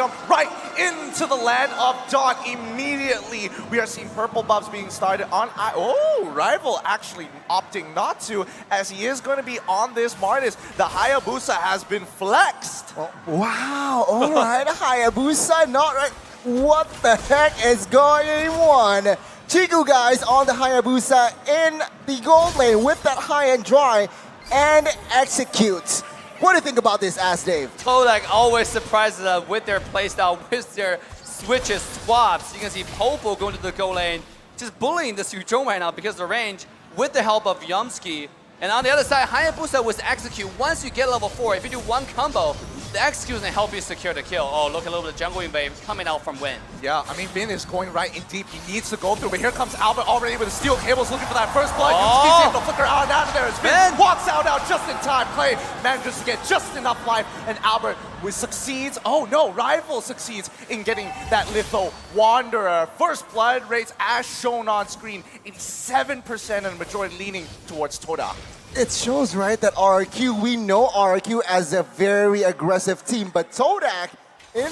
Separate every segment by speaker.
Speaker 1: jump right into the land of Dawn immediately. We are seeing purple buffs being started on Rival actually opting not to, as he is going to be on this Martis. The Hayabusa has been flexed.
Speaker 2: Oh, wow, all right, Hayabusa, not right. What the heck is going on? Chiku guys on the Hayabusa in the gold lane with that high and dry and execute. What do you think about this, Ask Dave?
Speaker 3: Todak always surprises us with their playstyle, with their switches, swaps. You can see Popo going to the gold lane, just bullying this Yuzhong right now because of the range with the help of Yumski. And on the other side, Hayabusa was execute. Once you get level 4, if you do one combo, the execute can help you secure the kill. Oh, look, a little bit of jungle invade coming out from Win.
Speaker 1: Yeah, I mean, Bin is going right in deep. He needs to go through, but here comes Albert already with the steel cables looking for that first blood. He's able to flicker out of there as Bin walks out now just in time. Clay manages to get just enough life, and Albert succeeds. Oh no, Rival succeeds in getting that Litho Wanderer. First blood rates as shown on screen, 87% and the majority leaning towards Todak.
Speaker 2: It shows, right, that RRQ, we know RRQ as a very aggressive team, but Todak, in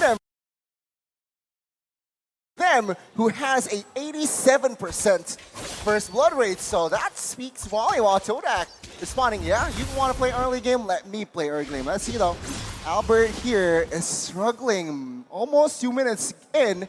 Speaker 2: them who has a 87% first blood rate, so that speaks volume while Todak responding, yeah, you want to play early game, let me play early game. Let's see though, Albert here is struggling, almost 2 minutes in,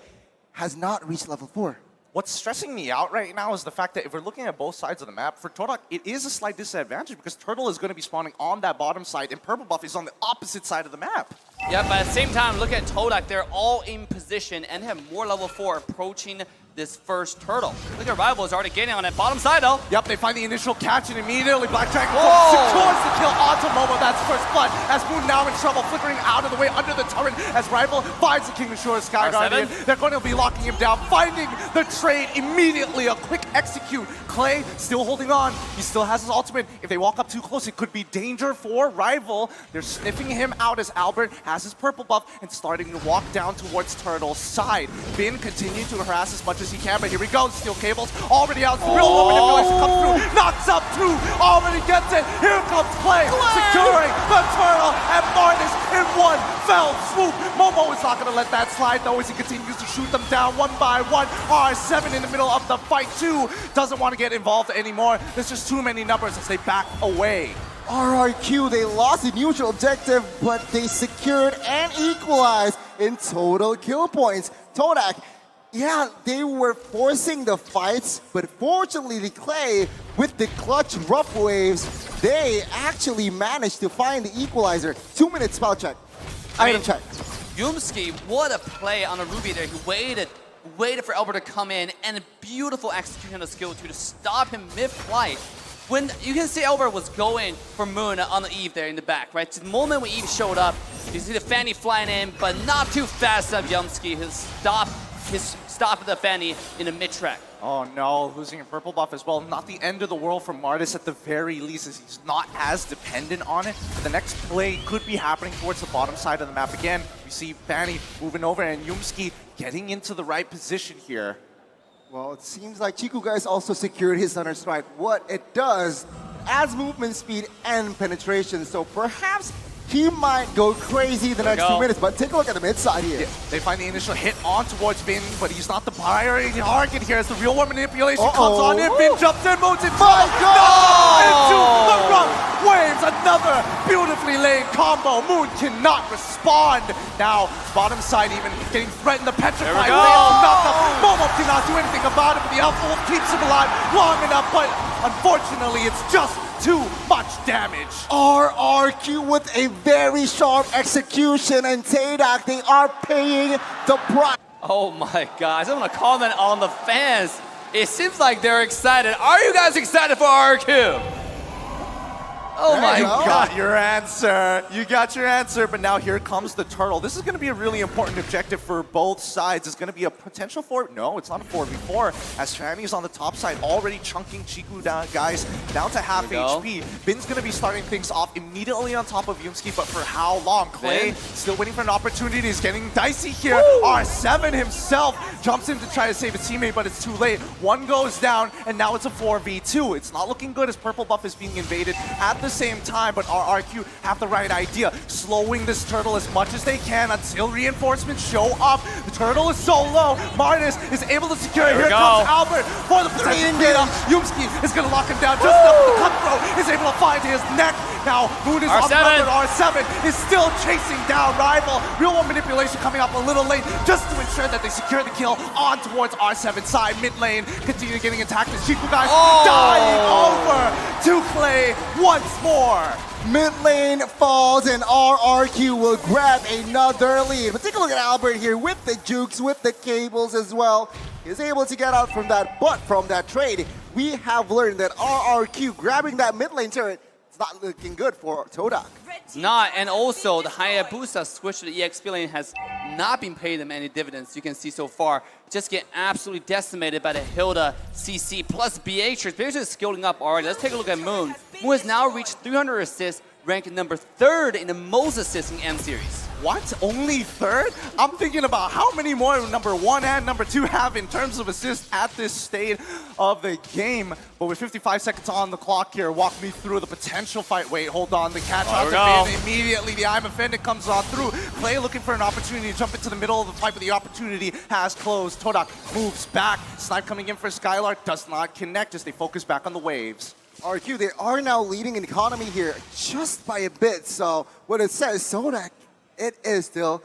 Speaker 2: has not reached level 4.
Speaker 1: What's stressing me out right now is the fact that if we're looking at both sides of the map, for Todak, it is a slight disadvantage because Turtle is going to be spawning on that bottom side and Purple Buff is on the opposite side of the map.
Speaker 3: Yeah, but at the same time, look at Todak. They're all in position and have more level 4 approaching this first turtle. Look at Rival is already getting on that bottom side though.
Speaker 1: Yep, they find the initial catch and immediately Black Dragon secures the kill onto Momo. That's first blood as Moon now in trouble, flickering out of the way under the turret as Rival finds the King of Shore Sky Guardian. They're going to be locking him down, finding the trade immediately. A quick execute. Clay still holding on. He still has his ultimate. If they walk up too close, it could be danger for Rival. They're sniffing him out as Albert has his purple buff and starting to walk down towards Turtle's side. Bin continuing to harass as much as he can, but here we go. Steel cables already out. Real world manipulation comes through. Knocks up through. Already gets it. Here comes Clay. Securing the Turtle and Martis in one fell swoop. Momo is not going to let that slide though as he continues to shoot them down one by one. R7 in the middle of the fight too. Doesn't want to get involved anymore. There's just too many numbers as they back away.
Speaker 2: RRQ, they lost the neutral objective, but they secured and equalized in total kill points. Todak, yeah, they were forcing the fights, but fortunately the Clay, with the clutch rough waves, they actually managed to find the equalizer. 2 minute spell check. Item check.
Speaker 3: Yumski, what a play on a Ruby there. He waited for Albert to come in, and a beautiful execution of skill 2 to stop him mid-flight. When you can see Albert was going for Moon on the Eve there in the back, right? The moment when Eve showed up, you see the Fanny flying in, but not too fast enough. Yumski his stop the Fanny in the mid-track.
Speaker 1: Oh no, losing a purple buff as well. Not the end of the world for Martis at the very least, as he's not as dependent on it. The next play could be happening towards the bottom side of the map again. We see Fanny moving over and Yumski getting into the right position here.
Speaker 2: Well, it seems like Chiku guys also secured his Thunder Strike. What it does, adds movement speed and penetration, so perhaps he might go crazy the next 2 minutes, but take a look at the mid side here.
Speaker 1: Yeah, they find the initial hit on towards Bin, but he's not the primary target here as the real world manipulation comes on in. Bin jumps in, moves in.
Speaker 2: My God!
Speaker 1: Into the rough waves, another beautifully laid combo. Moon cannot respond. Now, bottom side even getting threatened. The petrified Momo cannot do anything about it, but the Alpha Wolf keeps him alive long enough, but unfortunately it's just too much damage.
Speaker 2: RRQ with a very sharp execution, and Todak, they are paying the price.
Speaker 3: Oh my gosh, I want to comment on the fans. It seems like they're excited. Are you guys excited for RRQ? Oh my God.
Speaker 1: You got your answer. You got your answer, but now here comes the Turtle. This is going to be a really important objective for both sides. It's going to be a potential no, it's not a 4v4, as Fanny's on the top side already chunking Chiku down, guys, down to half HP. Bin's going to be starting things off immediately on top of Yumski, but for how long? Clay still waiting for an opportunity. He's getting dicey here. R7 himself jumps in to try to save his teammate, but it's too late. One goes down, and now it's a 4v2. It's not looking good as purple buff is being invaded at the the same time, but RRQ have the right idea. Slowing this turtle as much as they can until reinforcements show up. The turtle is so low. Martis is able to secure it. Here comes Albert for the potential beat-up. Yumski is going to lock him down just enough. The cutthroat is able to find his neck. Now, Moon is on the R7 is still chasing down Rival. Real World Manipulation coming up a little late just to ensure that they secure the kill on towards R7 side. Mid lane, continue getting attacked. The Chiku guys dying over to Clay once more.
Speaker 2: Mid lane falls and RRQ will grab another lead. But take a look at Albert here with the jukes, with the cables as well. He's able to get out from that, but from that trade, we have learned that RRQ grabbing that mid lane turret, it's not looking good for Todak.
Speaker 3: Not, and also the Hayabusa switch to the EXP lane has not been paying them any dividends. You can see so far, just get absolutely decimated by the Hilda CC plus Beatrice. Beatrice is scaling up already. Let's take a look at Moon. Moon has now reached 300 assists, ranked number 3rd in the most assists in M series.
Speaker 1: What? Only 3rd? I'm thinking about how many more number 1 and number 2 have in terms of assists at this stage of the game. But with 55 seconds on the clock here, walk me through the potential fight. Wait, hold on. The catch out to Finn immediately. The I'm Offended comes on through. Clay looking for an opportunity to jump into the middle of the fight, but the opportunity has closed. Todak moves back. Snipe coming in for Skylark does not connect as they focus back on the waves.
Speaker 2: RQ, they are now leading in economy here just by a bit. So what it says, Todak, it is still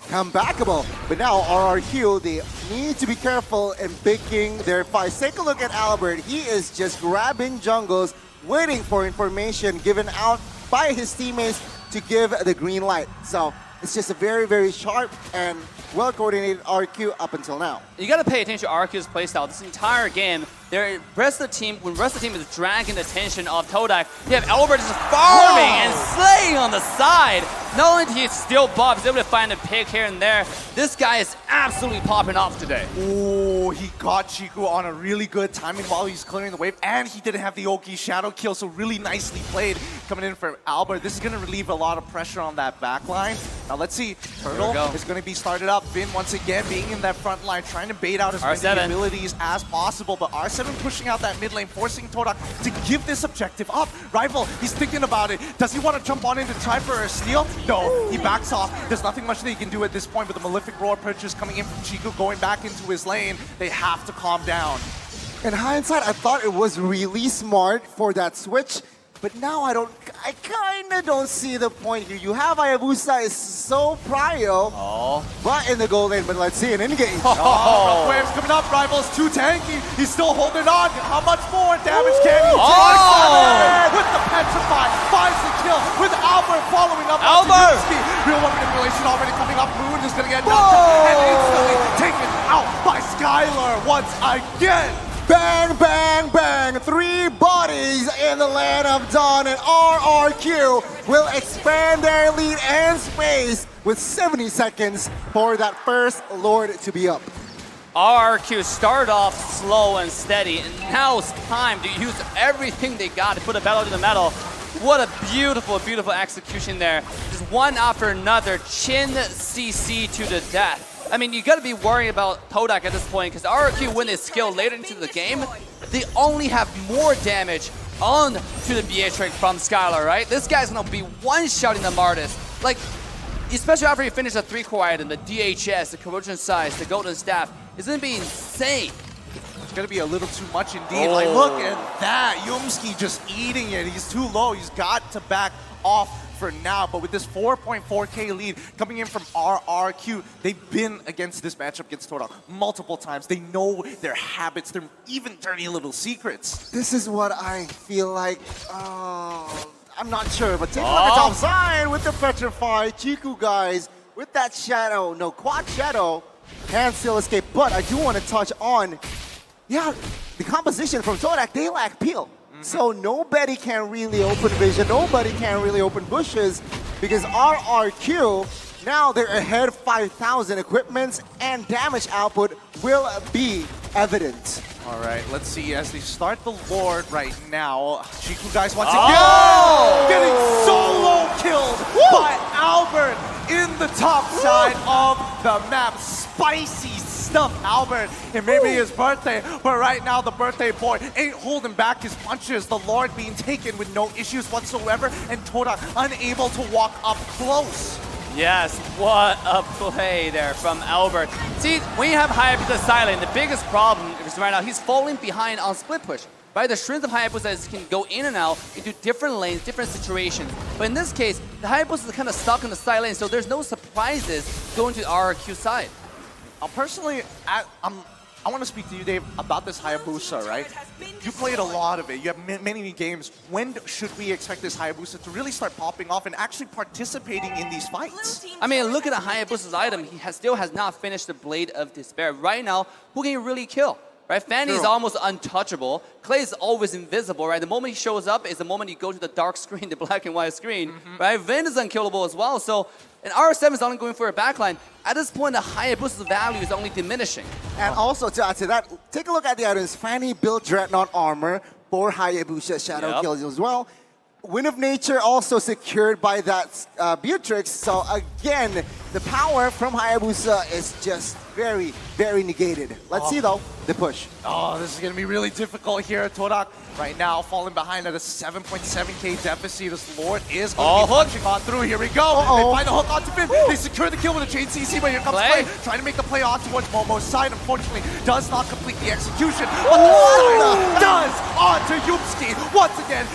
Speaker 2: comebackable. But now RRQ, they need to be careful in picking their fights. Take a look at Albert. He is just grabbing jungles, waiting for information given out by his teammates to give the green light. So it's just a very, very sharp and well-coordinated RQ up until now.
Speaker 3: You got to pay attention to RQ's playstyle. This entire game, when the rest of the team is dragging the attention of Todak, you have Albert just farming and slaying on the side. Not only did he steal buff, he's able to find a pick here and there. This guy is absolutely popping off today.
Speaker 1: Oh, he got Chiku on a really good timing while he's clearing the wave, and he didn't have the Oki shadow kill, so really nicely played coming in for Albert. This is going to relieve a lot of pressure on that back line. Now let's see, Turtle is going to be started up. Finn once again being in that front line, trying to bait out as many abilities as possible, but R7 pushing out that mid lane, forcing Todak to give this objective up. Rival, he's thinking about it. Does he want to jump on in to try for a steal? No, he backs off. There's nothing much that he can do at this point, but the Malefic Roar purchase coming in from Chiku, going back into his lane. They have to calm down.
Speaker 2: In hindsight, I thought it was really smart for that switch, but now I kind of don't see the point here. You have Hayabusa is so prio, but in the goal lane, but let's see an in-game.
Speaker 1: Rough waves coming up, Rival's too tanky. He's still holding on. How much more damage can he take? With the Petrify, finds the kill with Albert following up. Albert! Real World Manipulation already coming up. Moon is going to get knocked out and instantly taken out by Skylar once again.
Speaker 2: Bang, bang, bang. 3 bodies in the land of Dawn, and RRQ will expand their lead and space with 70 seconds for that first Lord to be up.
Speaker 3: RRQ started off slow and steady, and now it's time to use everything they got to put a pedal to the metal. What a beautiful, beautiful execution there. Just one after another, chin CC to the death. I mean, you gotta be worried about Todak at this point, because RRQ, when they skill later into the game, they only have more damage on to the Beatrix from Skylar, right? This guy's gonna be one-shotting the Martis. Like, especially after you finish a 3-core item, the DHS, the Corrosion Size, the Golden Staff, it's gonna be insane.
Speaker 1: It's gonna be a little too much indeed. Like, look at that. Yumski just eating it. He's too low. He's got to back off for now, but with this 4.4k lead coming in from RRQ, they've been against this matchup against Todak multiple times. They know their habits, their even dirty little secrets.
Speaker 2: This is what I feel like, I'm not sure, but take a look at top side with the Petrify. Chiku guys, with that shadow, no, quad shadow, can still escape, but I do want to touch on, the composition from Todak, they lack peel. So nobody can really open vision, nobody can really open bushes, because RRQ, now they're ahead 5,000 equipments and damage output will be evident.
Speaker 1: All right, let's see as they start the Lord right now. Chiku guys once again getting solo killed by Albert in the top side of the map. spicy stuff. Albert, it may be his birthday, but right now the birthday boy ain't holding back his punches. The Lord being taken with no issues whatsoever, and Todak unable to walk up close.
Speaker 3: Yes, what a play there from Albert. See, when you have Hayabusa silent, the biggest problem is right now he's falling behind on split push. Right, the strength of Hayabusa is he can go in and out into different lanes, different situations. But in this case, the Hayabusa is kind of stuck in the side lane, so there's no surprises going to the RRQ side.
Speaker 1: Personally, I want to speak to you, Dave, about this Hayabusa, right? You played a lot of it. You have many games. When should we expect this Hayabusa to really start popping off and actually participating in these fights?
Speaker 3: I mean, look at the Hayabusa's item. He still has not finished the Blade of Despair. Right now, who can he really kill? Right, Fanny is almost untouchable. Clay is always invisible, right? The moment he shows up is the moment you go to the dark screen, the black and white screen, right? Vin is unkillable as well. So, and R7 is only going for a backline. At this point, the Hayabusa's value is only diminishing.
Speaker 2: And also to add to that, take a look at the items. Fanny built Dreadnought armor for Hayabusa Shadow kills as well. Wind of Nature also secured by that Beatrix. So again, the power from Hayabusa is just very, very negated. Let's see though, the push.
Speaker 1: Oh, this is going to be really difficult here. Todak right now falling behind at a 7.7k deficit. This Lord is going to be punching on through. Here we go. They find the hook onto Finn. They secure the kill with a chain CC, but here comes Clay. Trying to make the play on towards Momo's side. Unfortunately, does not complete the execution. But the does onto Yupski. Once again,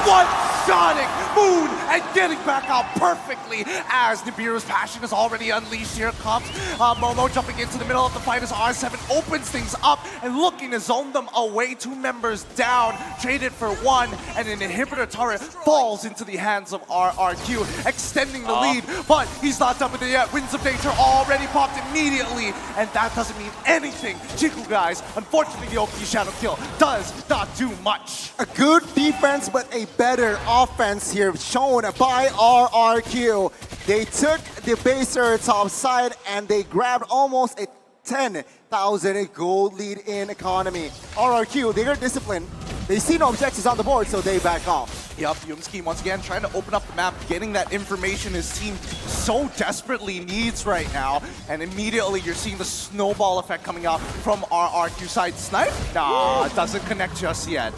Speaker 1: one-shotting Moon and getting back out perfectly as Nibiru's passion is already unleashed. Here comes Momo jumping into the middle of the fight as R7 opens things up and looking to zone them away. 2 members down, traded for 1, and an inhibitor turret falls into the hands of RRQ, extending the lead, but he's not done with it yet. Winds of Nature already popped immediately, and that doesn't mean anything. Chiku, guys, unfortunately the OP Shadow kill does not do much.
Speaker 2: A good defense, but a better offense here shown by RRQ. They took the baser top side and they grabbed almost a 10,000 gold lead in economy. RRQ, they are disciplined. They see no objectives on the board, so they back off.
Speaker 1: Yep, Yumski once again trying to open up the map, getting that information his team so desperately needs right now. And immediately you're seeing the snowball effect coming out from RRQ side. Snipe? Nah, it doesn't connect just yet.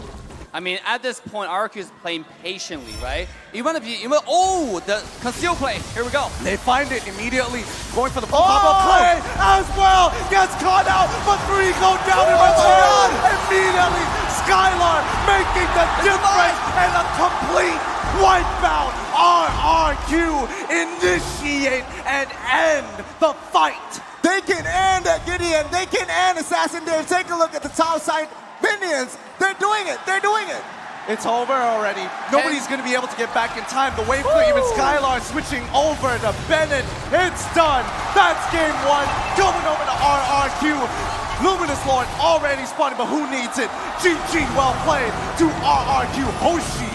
Speaker 3: I mean, at this point, RRQ is playing patiently, right? Oh, the conceal play. Here we go.
Speaker 1: They find it immediately, going for the full combo play as well. Gets caught out, but 3 go down in return. Immediately, Skylar making the difference and a complete wipeout. RRQ initiate and end the fight.
Speaker 2: They can end Gideon. They can end Assassin Dave. Take a look at the top side. Minions, they're doing it. They're doing it.
Speaker 1: It's over already. Nobody's going to be able to get back in time. The wave play, even Skylar switching over to Bennett. It's done. That's game 1. Going over to RRQ. Luminous Lord already spawning, but who needs it? GG, well played to RRQ Hoshi.